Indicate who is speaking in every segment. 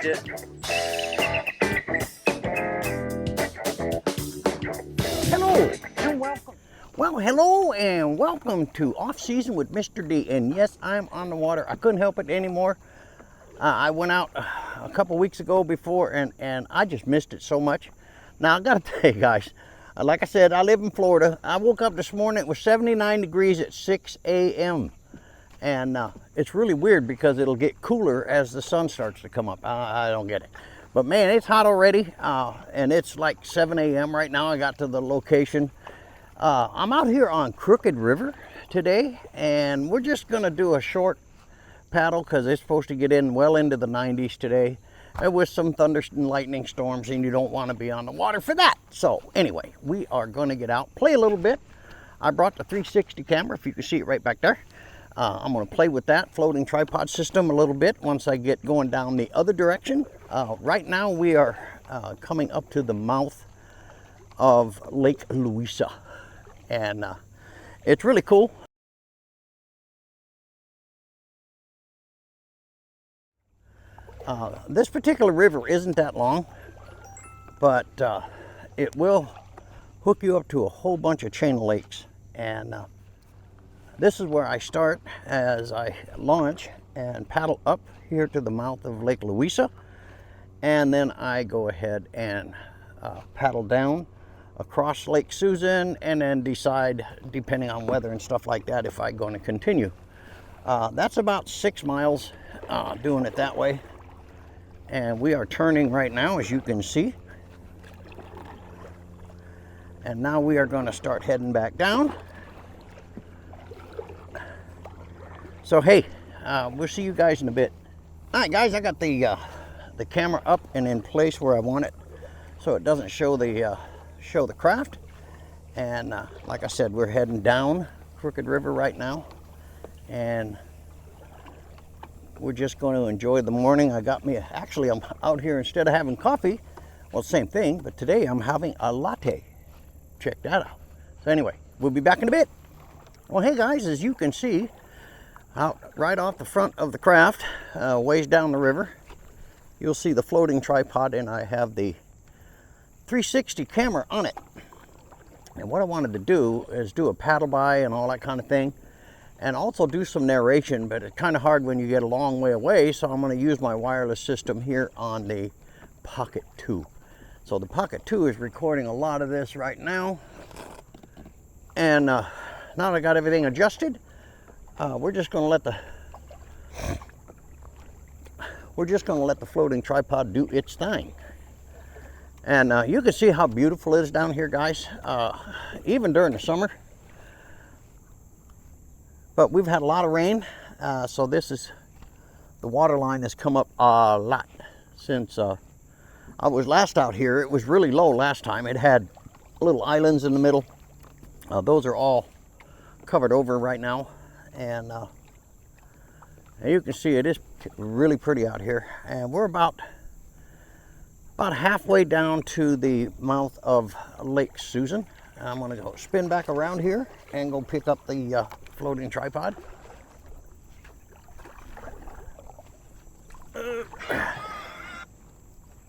Speaker 1: missed it. Hello and welcome. Well, hello and welcome to Off Season with Mr. D. And yes, I'm on the water. I couldn't help it anymore. I went out a couple weeks ago before and I just missed it so much. Now, I got to tell you guys, like I said, I live in Florida. I woke up this morning, it was 79 degrees at 6 a.m. And it's really weird because it'll get cooler as the sun starts to come up. I don't get it. But man, it's hot already. And it's like 7 a.m. right now. I got to the location. I'm out here on Crooked River today. And we're just going to do a short paddle because it's supposed to get in well into the 90s today. And with some thunder and lightning storms, and you don't want to be on the water for that. So anyway, we are going to get out, play a little bit. I brought the 360 camera, if you can see it right back there. I'm going to play with that floating tripod system a little bit once I get going down the other direction. Right now we are coming up to the mouth of Lake Louisa, and it's really cool. This particular river isn't that long, but it will hook you up to a whole bunch of chain of lakes. And this is where I start as I launch and paddle up here to the mouth of Lake Louisa. And then I go ahead and paddle down across Lake Susan and then decide, depending on weather and stuff like that, if I'm going to continue. That's about 6 miles doing it that way. And we are turning right now, as you can see. And now we are going to start heading back down. So hey, we'll see you guys in a bit. All right, guys, I got the camera up and in place where I want it, so it doesn't show the craft. And like I said, we're heading down Crooked River right now, and we're just going to enjoy the morning. I'm out here, instead of having coffee, well, same thing, but today I'm having a latte. Check that out. So anyway, we'll be back in a bit. Well, hey guys, as you can see, out right off the front of the craft, ways down the river, you'll see the floating tripod, and I have the 360 camera on it. And what I wanted to do is do a paddle by and all that kind of thing, and also do some narration, but it's kind of hard when you get a long way away, so I'm going to use my wireless system here on the Pocket 2. So the Pocket 2 is recording a lot of this right now. And now that I got everything adjusted, we're just going to let the floating tripod do its thing. And you can see how beautiful it is down here, guys, even during the summer. But we've had a lot of rain, so the water line has come up a lot since I was last out here. It was really low last time. It had little islands in the middle. Those are all covered over right now. And you can see it is really pretty out here. And we're about halfway down to the mouth of Lake Susan. I'm going to go spin back around here and go pick up the floating tripod.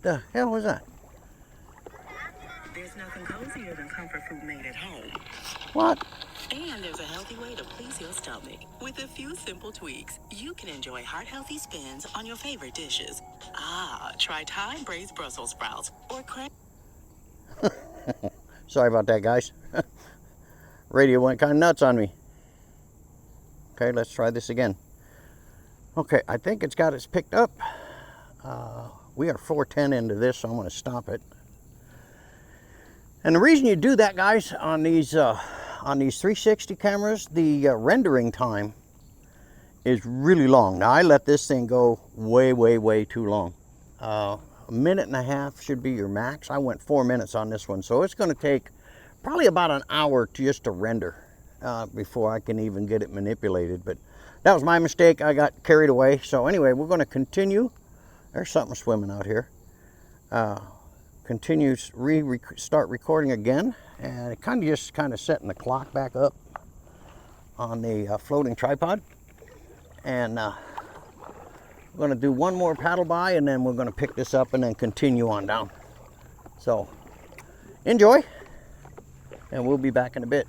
Speaker 1: The hell was that?
Speaker 2: There's nothing cozier than comfort food made at home.
Speaker 1: What?
Speaker 2: And there's a healthy way to please your stomach. With a few simple tweaks, you can enjoy heart-healthy spins on your favorite dishes. Try Thai braised Brussels sprouts or
Speaker 1: Sorry about that, guys. Radio went kind of nuts on me. Okay, let's try this again. Okay, I think it's got us picked up. We are 4:10 into this, so I'm going to stop it. And the reason you do that, guys, on these 360 cameras, the rendering time is really long. Now, I let this thing go way too long. A minute and a half should be your max. I went 4 minutes on this one, so it's going to take probably about an hour just to render before I can even get it manipulated. But that was my mistake. I got carried away. So anyway, we're going to continue. There's something swimming out here. Continue, start recording again, and it kind of setting the clock back up on the floating tripod. And We're going to do one more paddle by, and then we're going to pick this up and then continue on down. So enjoy, and we'll be back in a bit.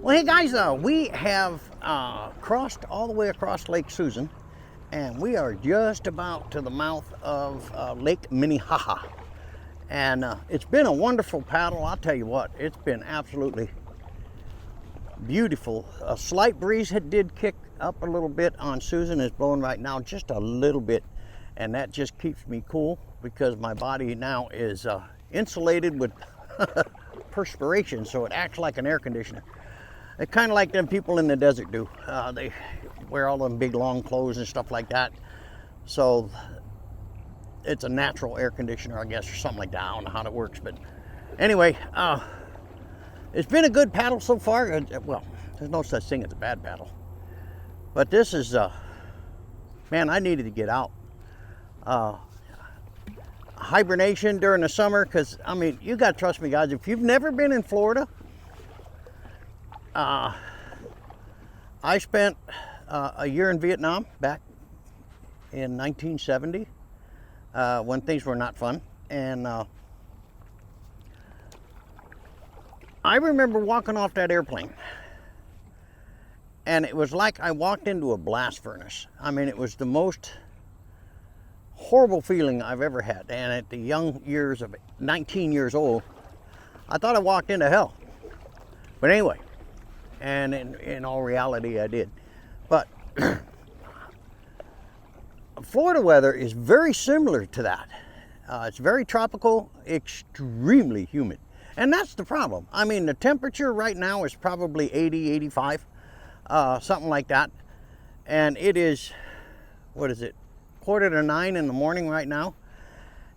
Speaker 1: Well, hey guys, we have crossed all the way across Lake Susan, and we are just about to the mouth of Lake Minnehaha. And it's been a wonderful paddle. I'll tell you what, it's been absolutely beautiful. A slight breeze did kick up a little bit on Susan. It's blowing right now just a little bit, and that just keeps me cool because my body now is insulated with perspiration, so it acts like an air conditioner. It's kind of like them people in the desert do. They wear all them big long clothes and stuff like that. So it's a natural air conditioner, I guess, or something like that. I don't know how it works, but anyway, it's been a good paddle so far. Well, there's no such thing as a bad paddle. But this is, man, I needed to get out. Hibernation during the summer, because, I mean, you got to trust me, guys. If you've never been in Florida, I spent a year in Vietnam back in 1970 when things were not fun, and I remember walking off that airplane, and it was like I walked into a blast furnace. I mean, it was the most horrible feeling I've ever had, and at the young years of 19 years old, I thought I walked into hell. But anyway, and in all reality I did. But Florida weather is very similar to that. It's very tropical, extremely humid, and that's the problem. I mean, the temperature right now is probably 80, 85, something like that, and it is, what is it, 8:45 in the morning right now,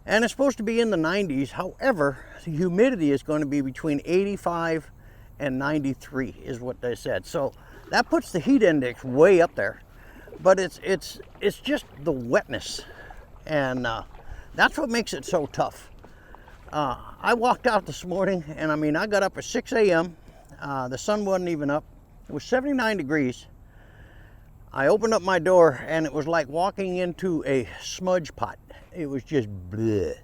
Speaker 1: and it's supposed to be in the 90s. However, the humidity is going to be between 85 and 93 is what they said. So that puts the heat index way up there. But it's just the wetness, and that's what makes it so tough. I walked out this morning, and I mean, I got up at 6 a.m. The sun wasn't even up. It was 79 degrees. I opened up my door, and it was like walking into a smudge pot. It was just bleh,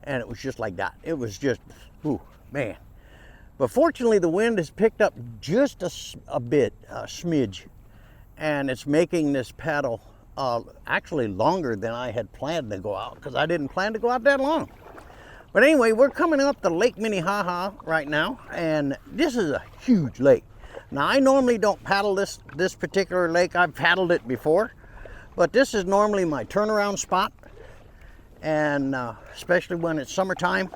Speaker 1: and it was just like that. It was just, ooh, man. But fortunately, the wind has picked up just a bit, a smidge, and it's making this paddle actually longer than I had planned to go out, because I didn't plan to go out that long. But anyway, we're coming up to Lake Minnehaha right now, and this is a huge lake. Now, I normally don't paddle this particular lake. I've paddled it before, but this is normally my turnaround spot, and especially when it's summertime.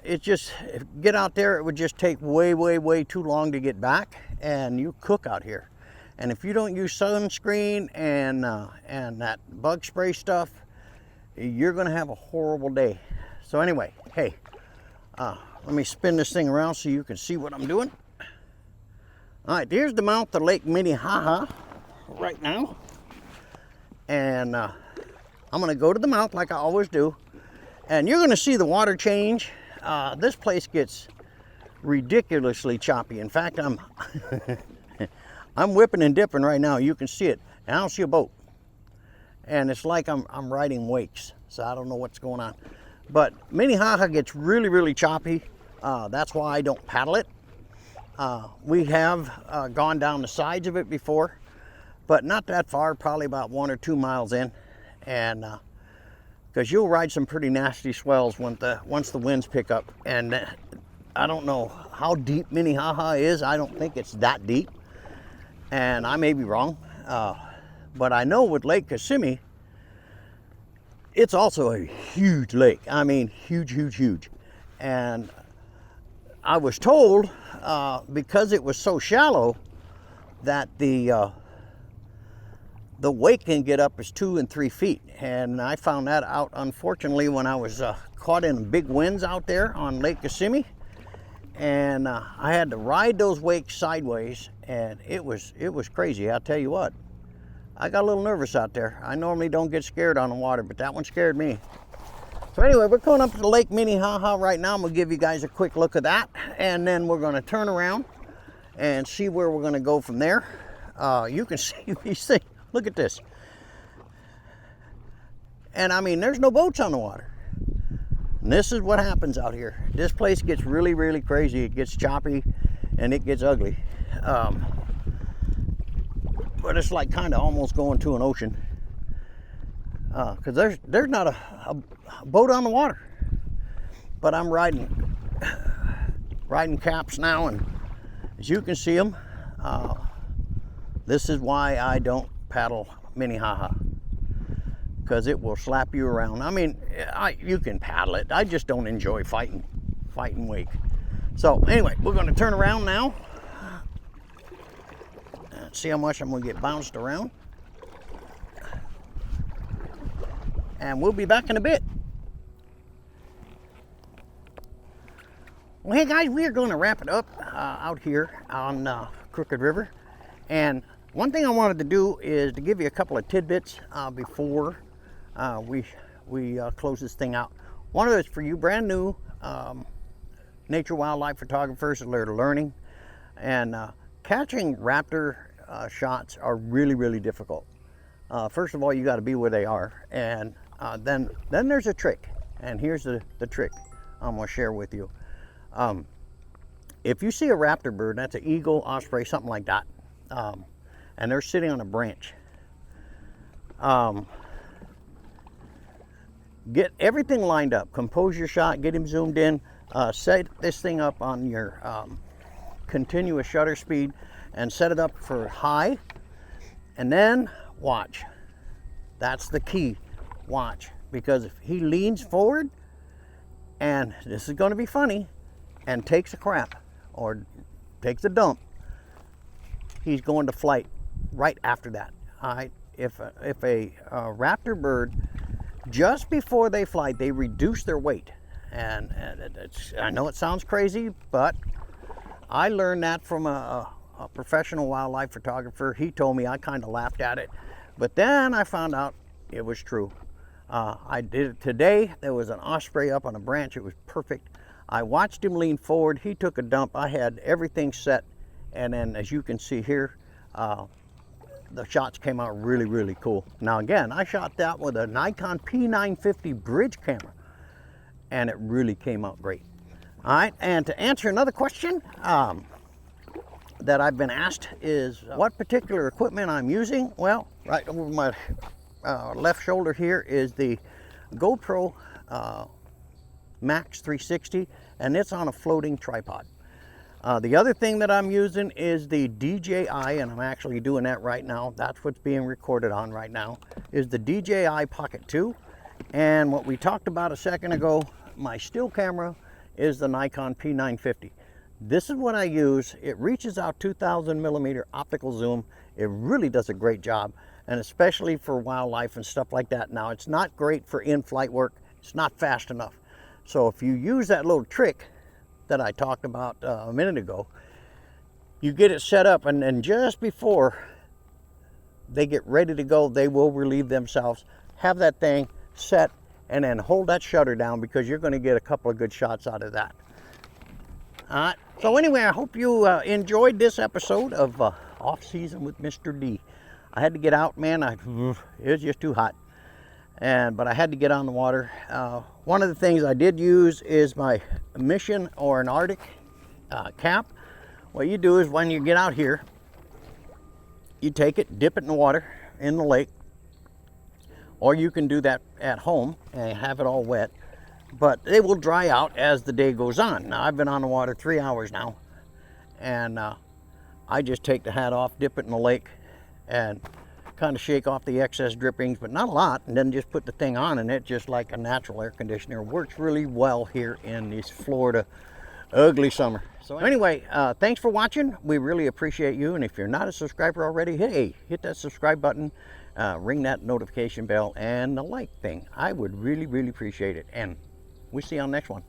Speaker 1: It just, get out there, it would just take way too long to get back, and you cook out here. And if you don't use sunscreen and that bug spray stuff, you're gonna have a horrible day. So anyway, hey, let me spin this thing around so you can see what I'm doing. All right, here's the mouth of Lake Minnehaha right now. And I'm gonna go to the mouth like I always do. And you're gonna see the water change. This place gets ridiculously choppy. In fact, I'm I'm whipping and dipping right now. You can see it, and I don't see a boat. And it's like I'm riding wakes, so I don't know what's going on. But Minnehaha gets really, really choppy. That's why I don't paddle it. We have gone down the sides of it before, but not that far, probably about 1 or 2 miles in. And because you'll ride some pretty nasty swells once the winds pick up. And I don't know how deep Minnehaha is. I don't think it's that deep. And I may be wrong. But I know with Lake Kissimmee, it's also a huge lake. I mean, huge, huge, huge. And I was told, because it was so shallow, that the wake can get up as 2 and 3 feet. And I found that out, unfortunately, when I was caught in big winds out there on Lake Kissimmee. And I had to ride those wakes sideways, and it was crazy. I'll tell you what, I got a little nervous out there. I normally don't get scared on the water, but that one scared me. So anyway, we're going up to Lake Minnehaha right now. I'm gonna give you guys a quick look at that, and then we're gonna turn around and see where we're gonna go from there. You can see these things. Look at this. And I mean, there's no boats on the water. And this is what happens out here. This place gets really, really crazy. It gets choppy and it gets ugly. But it's like kind of almost going to an ocean. Because there's not a boat on the water. But I'm riding caps now, and as you can see them, this is why I don't paddle Minnehaha, because it will slap you around. I mean, you can paddle it. I just don't enjoy fighting wake. So anyway, we're going to turn around now and see how much I'm going to get bounced around. And we'll be back in a bit. Well, hey guys, we are going to wrap it up out here on Crooked River. And one thing I wanted to do is to give you a couple of tidbits before we close this thing out. One of it is for you brand new nature wildlife photographers that are learning. And catching raptor shots are really, really difficult. First of all, you got to be where they are. And then there's a trick. And here's the trick I'm going to share with you. If you see a raptor bird, that's an eagle, osprey, something like that, and they're sitting on a branch, get everything lined up, compose your shot, get him zoomed in, set this thing up on your continuous shutter speed and set it up for high, and then watch. That's the key. Watch, because if he leans forward, and this is going to be funny, and takes a crap or takes a dump, he's going to flight right after that. All right. If a raptor bird, just before they flight, they reduce their weight, and I know it sounds crazy, but I learned that from a professional wildlife photographer. He told me, I kind of laughed at it, but then I found out it was true. I did it today. There was an osprey up on a branch. It was perfect. I watched him lean forward. He took a dump. I had everything set, and then as you can see here, the shots came out really, really cool. Now again, I shot that with a Nikon P950 bridge camera, and it really came out great. All right, and to answer another question that I've been asked is what particular equipment I'm using. Well, right over my left shoulder here is the GoPro Max 360, and it's on a floating tripod. The other thing that I'm using is the DJI, and I'm actually doing that right now. That's what's being recorded on right now, is the DJI Pocket 2. And what we talked about a second ago, my still camera is the Nikon P950. This is what I use. It reaches out 2,000 millimeter optical zoom. It really does a great job, and especially for wildlife and stuff like that. Now, it's not great for in-flight work. It's not fast enough. So if you use that little trick that I talked about a minute ago, you get it set up, and then just before they get ready to go, they will relieve themselves. Have that thing set, and then hold that shutter down, because you're going to get a couple of good shots out of that. All right. So anyway, I hope you enjoyed this episode of Off Season with Mr. D. I had to get out, man. It was just too hot. but I had to get on the water. One of the things I did use is my Mission or an Arctic cap. What you do is when you get out here, you take it, dip it in the water in the lake, or you can do that at home and have it all wet, but they will dry out as the day goes on. Now I've been on the water 3 hours now, and I just take the hat off, dip it in the lake, and kind of shake off the excess drippings, but not a lot, and then just put the thing on, and it just like a natural air conditioner works really well here in this Florida ugly summer. So anyway, thanks for watching. We really appreciate you, and if you're not a subscriber already, hey, hit that subscribe button, ring that notification bell, and the like thing. I would really appreciate it, and we'll see you on the next one.